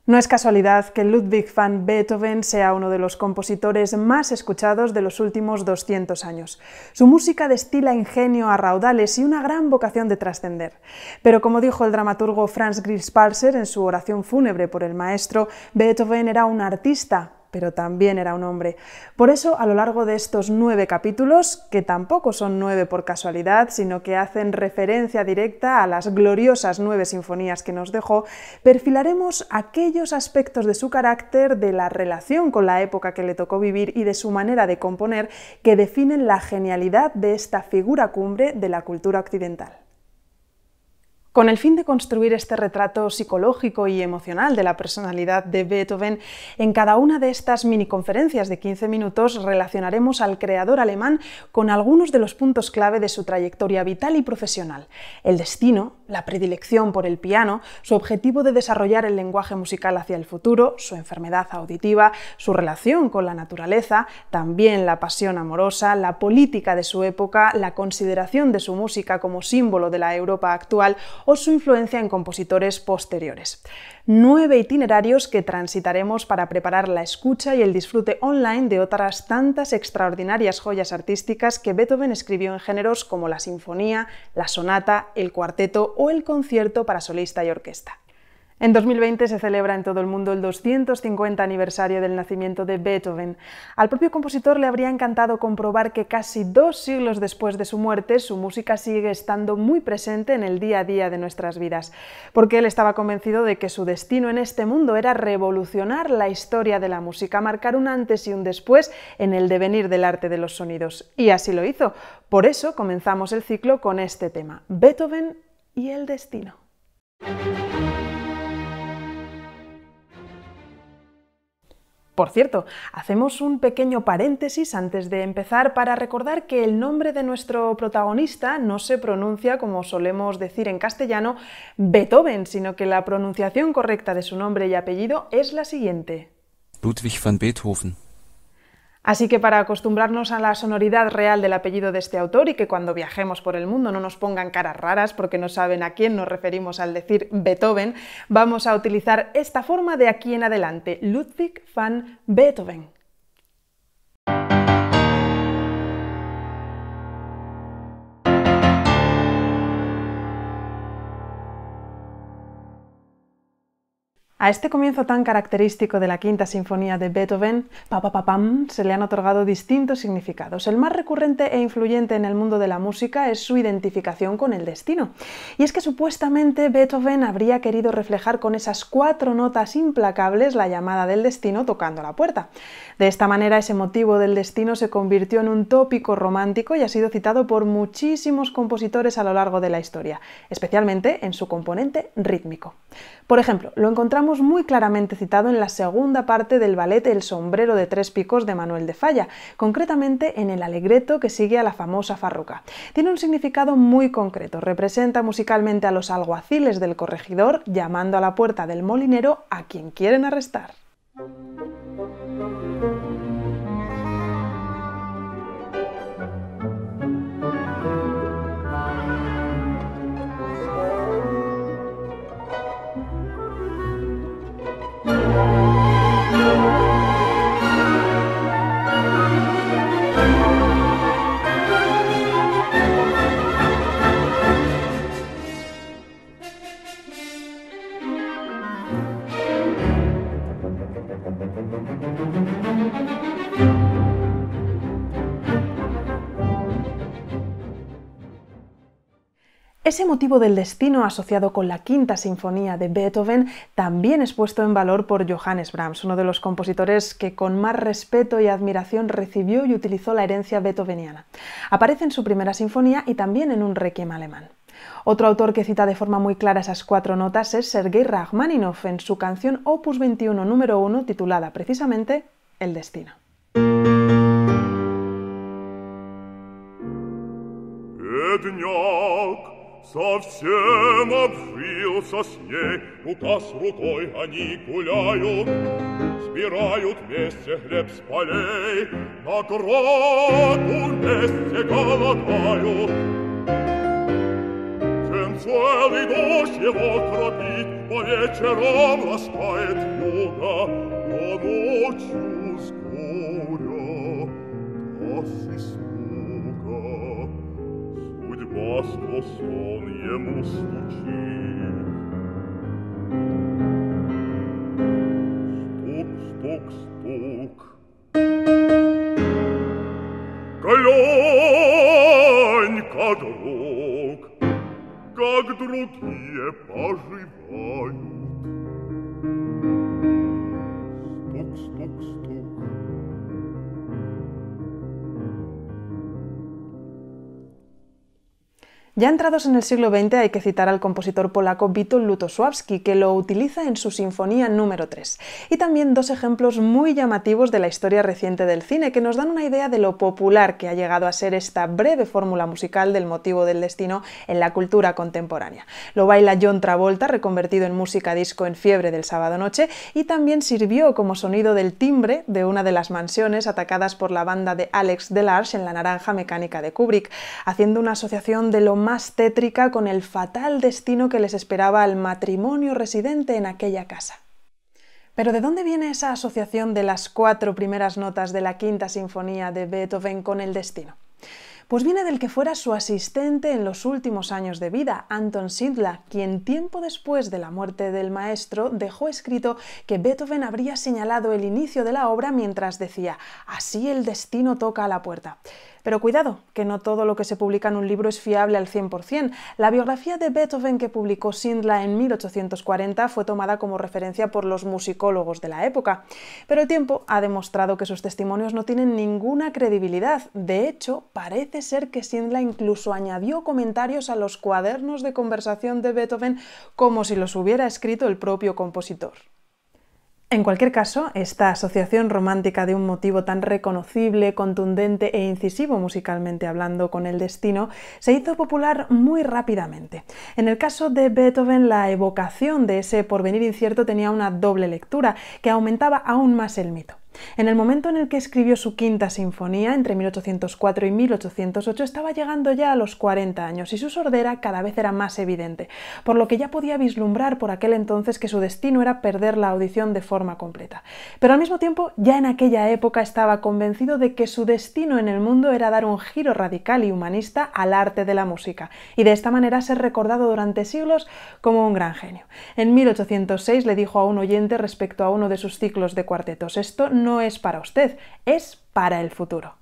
No es casualidad que Ludwig van Beethoven sea uno de los compositores más escuchados de los últimos 200 años. Su música destila ingenio a raudales y una gran vocación de trascender. Pero como dijo el dramaturgo Franz Grillparzer en su oración fúnebre por el maestro, Beethoven era un artista, pero también era un hombre. Por eso, a lo largo de estos 9 capítulos, que tampoco son 9 por casualidad, sino que hacen referencia directa a las gloriosas 9 sinfonías que nos dejó, perfilaremos aquellos aspectos de su carácter, de la relación con la época que le tocó vivir y de su manera de componer que definen la genialidad de esta figura cumbre de la cultura occidental. Con el fin de construir este retrato psicológico y emocional de la personalidad de Beethoven, en cada una de estas miniconferencias de 15 minutos relacionaremos al creador alemán con algunos de los puntos clave de su trayectoria vital y profesional: el destino, la predilección por el piano, su objetivo de desarrollar el lenguaje musical hacia el futuro, su enfermedad auditiva, su relación con la naturaleza, también la pasión amorosa, la política de su época, la consideración de su música como símbolo de la Europa actual o su influencia en compositores posteriores. 9 itinerarios que transitaremos para preparar la escucha y el disfrute online de otras tantas extraordinarias joyas artísticas que Beethoven escribió en géneros como la sinfonía, la sonata, el cuarteto o el concierto para solista y orquesta. En 2020 se celebra en todo el mundo el 250 aniversario del nacimiento de Beethoven. Al propio compositor le habría encantado comprobar que casi 2 siglos después de su muerte, su música sigue estando muy presente en el día a día de nuestras vidas, porque él estaba convencido de que su destino en este mundo era revolucionar la historia de la música, marcar un antes y un después en el devenir del arte de los sonidos. Y así lo hizo. Por eso comenzamos el ciclo con este tema: Beethoven y el destino. Por cierto, hacemos un pequeño paréntesis antes de empezar para recordar que el nombre de nuestro protagonista no se pronuncia, como solemos decir en castellano, Beethoven, sino que la pronunciación correcta de su nombre y apellido es la siguiente: Ludwig van Beethoven. Así que para acostumbrarnos a la sonoridad real del apellido de este autor y que cuando viajemos por el mundo no nos pongan caras raras porque no saben a quién nos referimos al decir Beethoven, vamos a utilizar esta forma de aquí en adelante: Ludwig van Beethoven. A este comienzo tan característico de la Quinta Sinfonía de Beethoven, se le han otorgado distintos significados. El más recurrente e influyente en el mundo de la música es su identificación con el destino. Y es que supuestamente Beethoven habría querido reflejar con esas 4 notas implacables la llamada del destino tocando la puerta. De esta manera, ese motivo del destino se convirtió en un tópico romántico y ha sido citado por muchísimos compositores a lo largo de la historia, especialmente en su componente rítmico. Por ejemplo, lo encontramos muy claramente citado en la segunda parte del ballet El sombrero de 3 picos de Manuel de Falla, concretamente en el alegreto que sigue a la famosa farruca. Tiene un significado muy concreto: representa musicalmente a los alguaciles del corregidor llamando a la puerta del molinero a quien quieren arrestar. Ese motivo del destino asociado con la Quinta Sinfonía de Beethoven también es puesto en valor por Johannes Brahms, uno de los compositores que con más respeto y admiración recibió y utilizó la herencia beethoveniana. Aparece en su primera sinfonía y también en un requiem alemán. Otro autor que cita de forma muy clara esas 4 notas es Sergei Rachmaninoff en su canción Opus 21 número 1, titulada precisamente El destino. Совсем обжился с ней, рука с рукой они гуляют, собирают вместе хлеб с полей, на трону вместе голодают. Чем Целый дождь его кропит, по вечерам ласкает юга, но ночью с горя таз испуга. Судьба сквозь сон ему стучит. Стук, стук, стук. Глянь-ка, друг, как другие поживают. Стук, стук, стук. Ya entrados en el siglo XX hay que citar al compositor polaco Witold Lutosławski, que lo utiliza en su Sinfonía número 3. Y también dos ejemplos muy llamativos de la historia reciente del cine, que nos dan una idea de lo popular que ha llegado a ser esta breve fórmula musical del motivo del destino en la cultura contemporánea. Lo baila John Travolta, reconvertido en música disco en Fiebre del sábado noche, y también sirvió como sonido del timbre de una de las mansiones atacadas por la banda de Alex Delarge en La naranja mecánica de Kubrick, haciendo una asociación de lo más tétrica con el fatal destino que les esperaba al matrimonio residente en aquella casa. Pero ¿de dónde viene esa asociación de las 4 primeras notas de la Quinta Sinfonía de Beethoven con el destino? Pues viene del que fuera su asistente en los últimos años de vida, Anton Schindler, quien tiempo después de la muerte del maestro dejó escrito que Beethoven habría señalado el inicio de la obra mientras decía «Así el destino toca a la puerta». Pero cuidado, que no todo lo que se publica en un libro es fiable al 100%. La biografía de Beethoven que publicó Schindler en 1840 fue tomada como referencia por los musicólogos de la época. Pero el tiempo ha demostrado que sus testimonios no tienen ninguna credibilidad. De hecho, parece ser que Schindler incluso añadió comentarios a los cuadernos de conversación de Beethoven como si los hubiera escrito el propio compositor. En cualquier caso, esta asociación romántica de un motivo tan reconocible, contundente e incisivo musicalmente hablando con el destino se hizo popular muy rápidamente. En el caso de Beethoven, la evocación de ese porvenir incierto tenía una doble lectura que aumentaba aún más el mito. En el momento en el que escribió su Quinta Sinfonía, entre 1804 y 1808, estaba llegando ya a los 40 años y su sordera cada vez era más evidente, por lo que ya podía vislumbrar por aquel entonces que su destino era perder la audición de forma completa. Pero al mismo tiempo, ya en aquella época estaba convencido de que su destino en el mundo era dar un giro radical y humanista al arte de la música, y de esta manera ser recordado durante siglos como un gran genio. En 1806 le dijo a un oyente respecto a uno de sus ciclos de cuartetos: «Esto no es para usted, es para el futuro».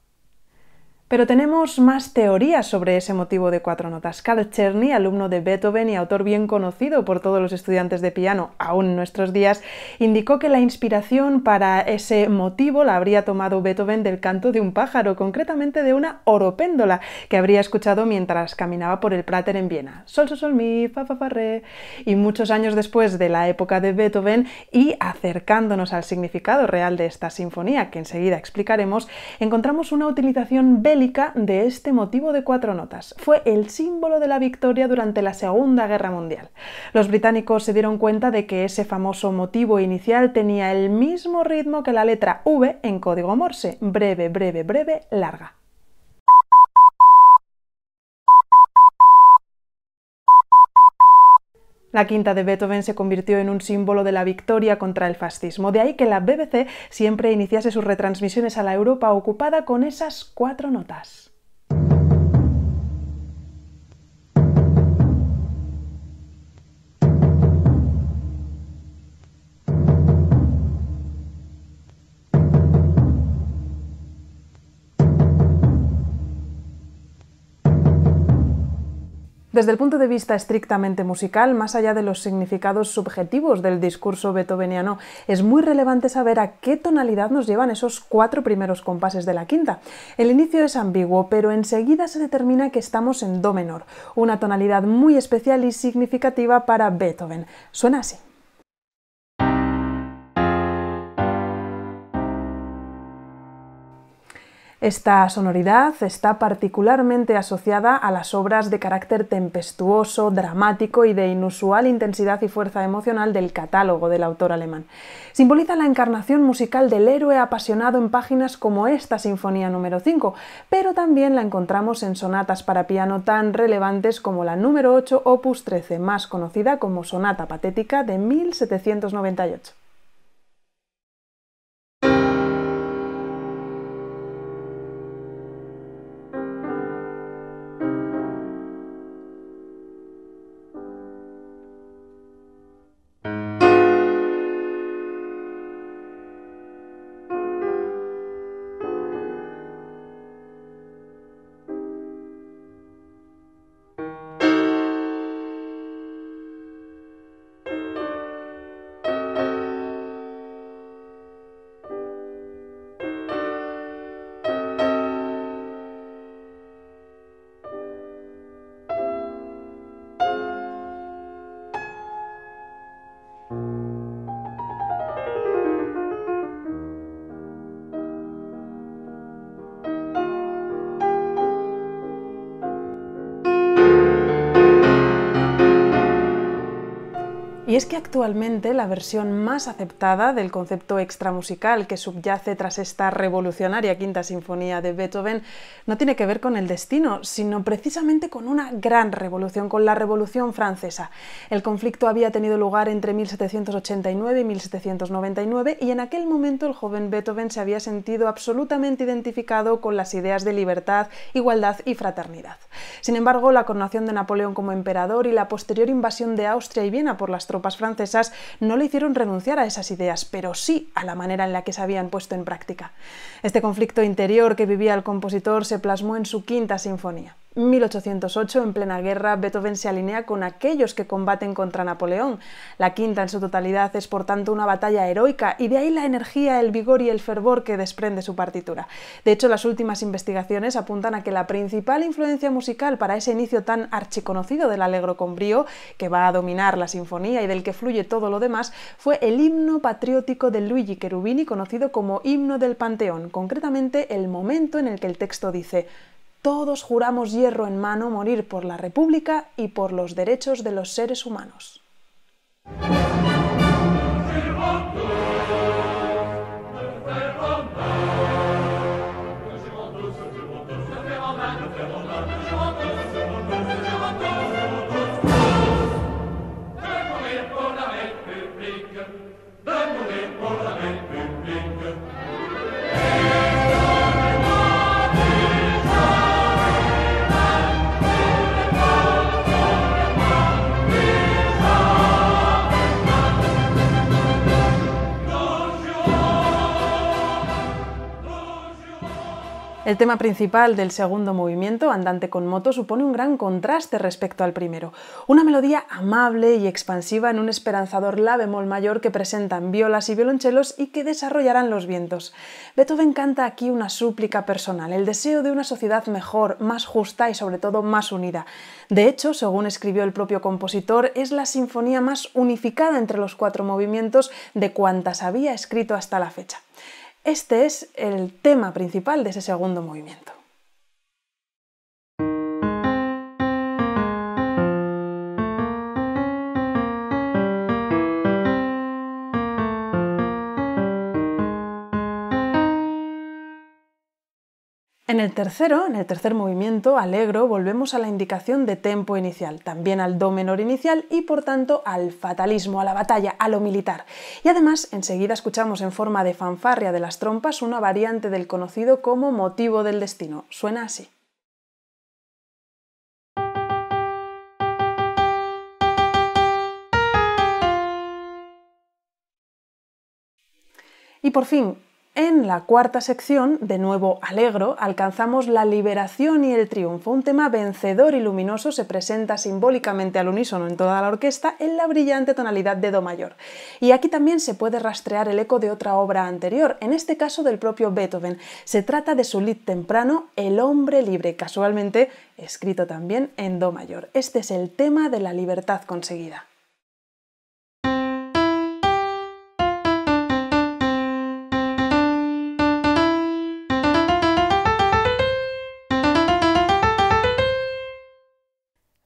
Pero tenemos más teorías sobre ese motivo de 4 notas. Carl Czerny, alumno de Beethoven y autor bien conocido por todos los estudiantes de piano aún en nuestros días, indicó que la inspiración para ese motivo la habría tomado Beethoven del canto de un pájaro, concretamente de una oropéndola, que habría escuchado mientras caminaba por el Prater en Viena. Sol, sol, sol, mi, fa, fa, fa, re. Y muchos años después de la época de Beethoven, y acercándonos al significado real de esta sinfonía, que enseguida explicaremos, encontramos una utilización de este motivo de 4 notas. Fue el símbolo de la victoria durante la Segunda Guerra Mundial. Los británicos se dieron cuenta de que ese famoso motivo inicial tenía el mismo ritmo que la letra V en código Morse: breve, breve, breve, larga. La Quinta de Beethoven se convirtió en un símbolo de la victoria contra el fascismo, de ahí que la BBC siempre iniciase sus retransmisiones a la Europa ocupada con esas 4 notas. Desde el punto de vista estrictamente musical, más allá de los significados subjetivos del discurso beethoveniano, es muy relevante saber a qué tonalidad nos llevan esos 4 primeros compases de la quinta. El inicio es ambiguo, pero enseguida se determina que estamos en do menor, una tonalidad muy especial y significativa para Beethoven. Suena así. Esta sonoridad está particularmente asociada a las obras de carácter tempestuoso, dramático y de inusual intensidad y fuerza emocional del catálogo del autor alemán. Simboliza la encarnación musical del héroe apasionado en páginas como esta Sinfonía número 5, pero también la encontramos en sonatas para piano tan relevantes como la número 8, opus 13, más conocida como Sonata Patética de 1798. Y es que actualmente la versión más aceptada del concepto extramusical que subyace tras esta revolucionaria quinta sinfonía de Beethoven no tiene que ver con el destino, sino precisamente con una gran revolución, con la Revolución Francesa. El conflicto había tenido lugar entre 1789 y 1799 y en aquel momento el joven Beethoven se había sentido absolutamente identificado con las ideas de libertad, igualdad y fraternidad. Sin embargo, la coronación de Napoleón como emperador y la posterior invasión de Austria y Viena por las tropas francesas no le hicieron renunciar a esas ideas, pero sí a la manera en la que se habían puesto en práctica. Este conflicto interior que vivía el compositor se plasmó en su quinta sinfonía. En 1808, en plena guerra, Beethoven se alinea con aquellos que combaten contra Napoleón. La quinta en su totalidad es, por tanto, una batalla heroica y de ahí la energía, el vigor y el fervor que desprende su partitura. De hecho, las últimas investigaciones apuntan a que la principal influencia musical para ese inicio tan archiconocido del Allegro con brío, que va a dominar la sinfonía y del que fluye todo lo demás, fue el himno patriótico de Luigi Cherubini, conocido como Himno del Panteón, concretamente el momento en el que el texto dice: «Todos juramos hierro en mano morir por la República y por los derechos de los seres humanos». El tema principal del segundo movimiento, Andante con moto, supone un gran contraste respecto al primero. Una melodía amable y expansiva en un esperanzador la bemol mayor que presentan violas y violonchelos y que desarrollarán los vientos. Beethoven canta aquí una súplica personal, el deseo de una sociedad mejor, más justa y sobre todo más unida. De hecho, según escribió el propio compositor, es la sinfonía más unificada entre los 4 movimientos de cuantas había escrito hasta la fecha. Este es el tema principal de ese segundo movimiento. En el tercer movimiento, Allegro, volvemos a la indicación de tempo inicial, también al do menor inicial y por tanto al fatalismo, a la batalla, a lo militar. Y además, enseguida escuchamos en forma de fanfarria de las trompas una variante del conocido como motivo del destino. Suena así. Y por fin, en la cuarta sección, de nuevo Allegro, alcanzamos la liberación y el triunfo. Un tema vencedor y luminoso se presenta simbólicamente al unísono en toda la orquesta en la brillante tonalidad de do mayor. Y aquí también se puede rastrear el eco de otra obra anterior, en este caso del propio Beethoven. Se trata de su lied temprano, El hombre libre, casualmente escrito también en do mayor. Este es el tema de la libertad conseguida.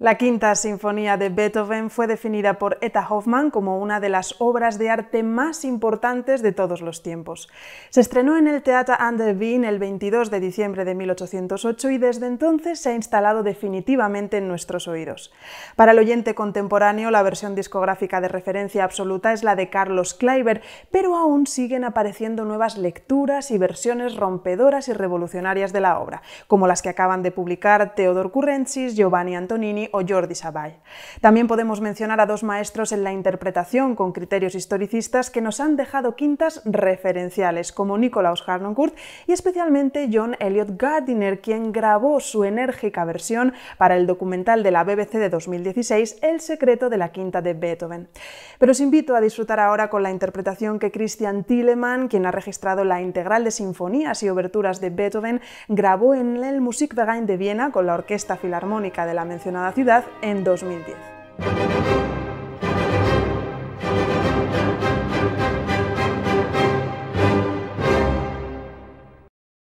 La Quinta Sinfonía de Beethoven fue definida por Etta Hoffmann como una de las obras de arte más importantes de todos los tiempos. Se estrenó en el Theater an der Wien el 22 de diciembre de 1808 y desde entonces se ha instalado definitivamente en nuestros oídos. Para el oyente contemporáneo, la versión discográfica de referencia absoluta es la de Carlos Kleiber, pero aún siguen apareciendo nuevas lecturas y versiones rompedoras y revolucionarias de la obra, como las que acaban de publicar Theodor Kurentzis, Giovanni Antonini o Jordi Savall. También podemos mencionar a dos maestros en la interpretación con criterios historicistas que nos han dejado quintas referenciales, como Nikolaus Harnoncourt y especialmente John Eliot Gardiner, quien grabó su enérgica versión para el documental de la BBC de 2016, El secreto de la Quinta de Beethoven. Pero os invito a disfrutar ahora con la interpretación que Christian Thielemann, quien ha registrado la integral de sinfonías y oberturas de Beethoven, grabó en el Musikverein de Viena con la Orquesta Filarmónica de la mencionada ciudad en 2010.